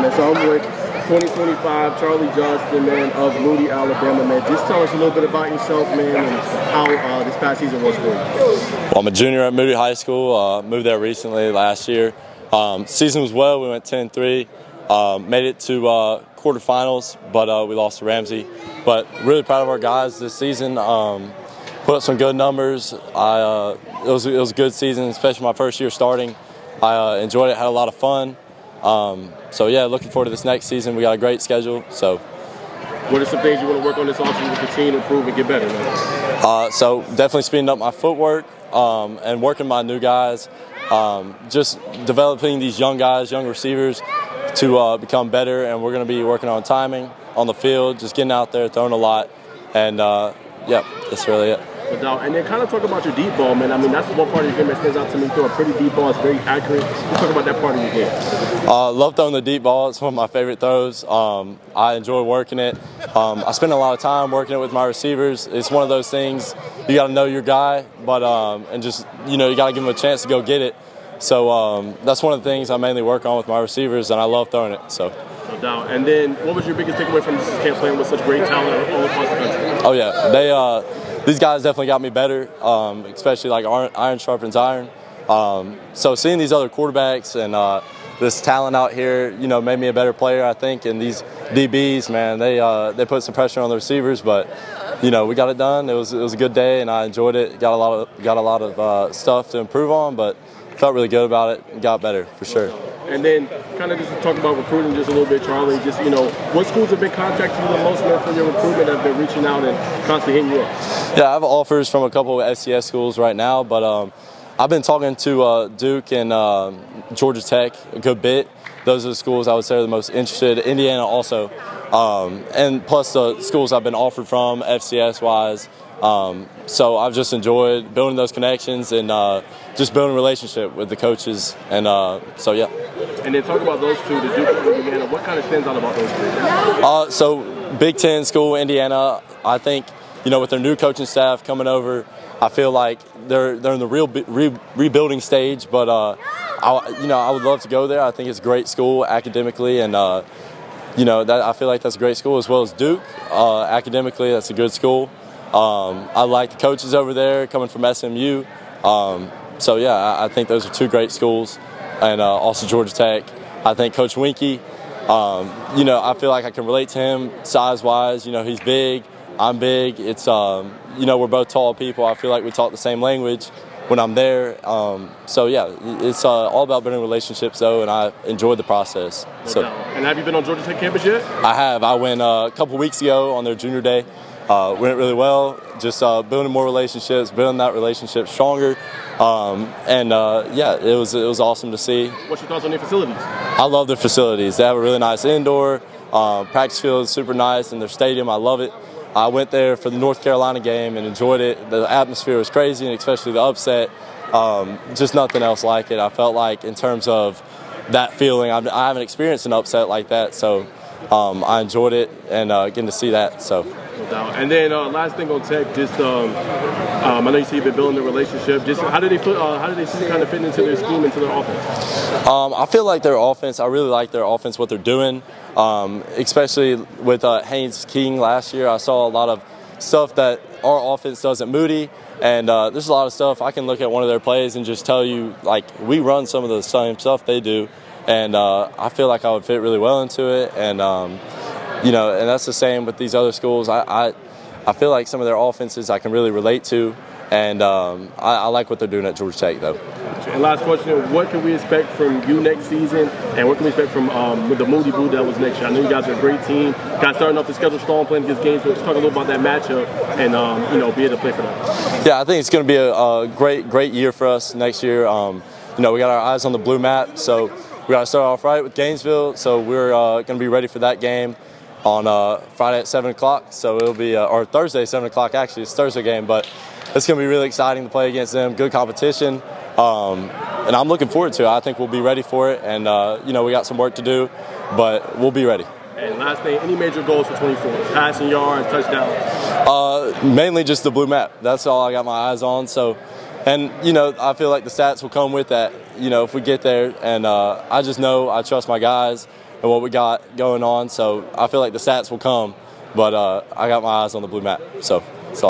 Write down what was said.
man. And so I'm with 2025 Charlie Johnston, man, of Moody, Alabama, man. Just tell us a little bit about yourself, man, and how this past season was for you. Well, I'm a junior at Moody High School. Moved there recently last year. Season was well. We went 10-3. Made it to quarterfinals, but we lost to Ramsey. But really proud of our guys this season. Put up some good numbers. It was a good season, especially my first year starting. I enjoyed it, had a lot of fun. So yeah, looking forward to this next season. We got a great schedule. So, what are some things you want to work on this offseason to continue to improve and get better, man? So definitely speeding up my footwork and working my new guys. Just developing these young guys, young receivers, to become better. And we're going to be working on timing on the field, just getting out there, throwing a lot, and yeah, that's really it. And then kind of talk about your deep ball, man. I mean, that's the one part of your game that stands out to me. You throw a pretty deep ball. It's very accurate. Let's talk about that part of your game. Love throwing the deep ball. It's one of my favorite throws. I enjoy working it. I spend a lot of time working it with my receivers. It's one of those things you got to know your guy, but and just, you got to give him a chance to go get it. So that's one of the things I mainly work on with my receivers, and I love throwing it. So. No doubt. And then what was your biggest takeaway from this camp playing with such great talent all across the country? Oh, yeah. These guys definitely got me better, especially like iron sharpens iron. So seeing these other quarterbacks and this talent out here, made me a better player, I think. And these DBs, man, they put some pressure on the receivers, but we got it done. It was a good day, and I enjoyed it. Got a lot of stuff to improve on, but felt really good about it and got better for sure. And then kind of just talk about recruiting just a little bit, Charlie. Just, what schools have been contacting you the most, man, for your recruitment, have been reaching out and constantly hitting you up? Yeah, I have offers from a couple of FCS schools right now, but I've been talking to Duke and Georgia Tech a good bit. Those are the schools I would say are the most interested. Indiana also. And plus the schools I've been offered from FCS-wise. So I've just enjoyed building those connections and just building a relationship with the coaches. And so, yeah. And then talk about those two, the Duke and Indiana. What kind of stands out about those two? So Big Ten school, Indiana, I think, with their new coaching staff coming over, I feel like they're in the real rebuilding stage. But, I would love to go there. I think it's a great school academically. And, that I feel like that's a great school, as well as Duke. Academically, that's a good school. I like the coaches over there coming from SMU. So, yeah, I think those are two great schools. And also Georgia Tech. I think Coach Weinke, I feel like I can relate to him size-wise. He's big. I'm big. It's, we're both tall people. I feel like we talk the same language when I'm there. So, yeah, it's all about building relationships, though, and I enjoyed the process. So. And have you been on Georgia Tech campus yet? I have. I went a couple weeks ago on their junior day. Went really well, just building more relationships, building that relationship stronger. Yeah, it was awesome to see. What's your thoughts on their facilities? I love their facilities. They have a really nice indoor. Practice field is super nice, and their stadium, I love it. I went there for the North Carolina game and enjoyed it. The atmosphere was crazy, and especially the upset. Just nothing else like it. I felt like in terms of that feeling, I haven't experienced an upset like that, so I enjoyed it and getting to see that. So. And then last thing on Tech, just I know you say you've been building the relationship. Just how do they see kind of fitting into their scheme, into their offense? I feel like their offense. I really like their offense, what they're doing, especially with Haynes King last year. I saw a lot of stuff that our offense does at Moody, and there's a lot of stuff I can look at one of their plays and just tell you, like, we run some of the same stuff they do, and I feel like I would fit really well into it, and and that's the same with these other schools. I feel like some of their offenses I can really relate to, and I like what they're doing at Georgia Tech, though. And last question, what can we expect from you next season, and what can we expect from with the Moody Blue Devils next year? I know you guys are a great team. Guys starting off the schedule strong, playing against games. So let's talk a little about that matchup and, be able to play for them. Yeah, I think it's going to be a great year for us next year. We got our eyes on the blue map, so we got to start off right with Gainesville. So we're going to be ready for that game on Friday at 7 o'clock. So it'll be, or Thursday, 7 o'clock, actually. It's a Thursday game, but it's going to be really exciting to play against them. Good competition. And I'm looking forward to it. I think we'll be ready for it. And, we got some work to do, but we'll be ready. And last thing, any major goals for 24? Passing yards, touchdowns? Mainly just the blue map. That's all I got my eyes on. So, and, I feel like the stats will come with that, if we get there. And I just know I trust my guys. and what we got going on. So I feel like the stats will come, but I got my eyes on the blue map. So.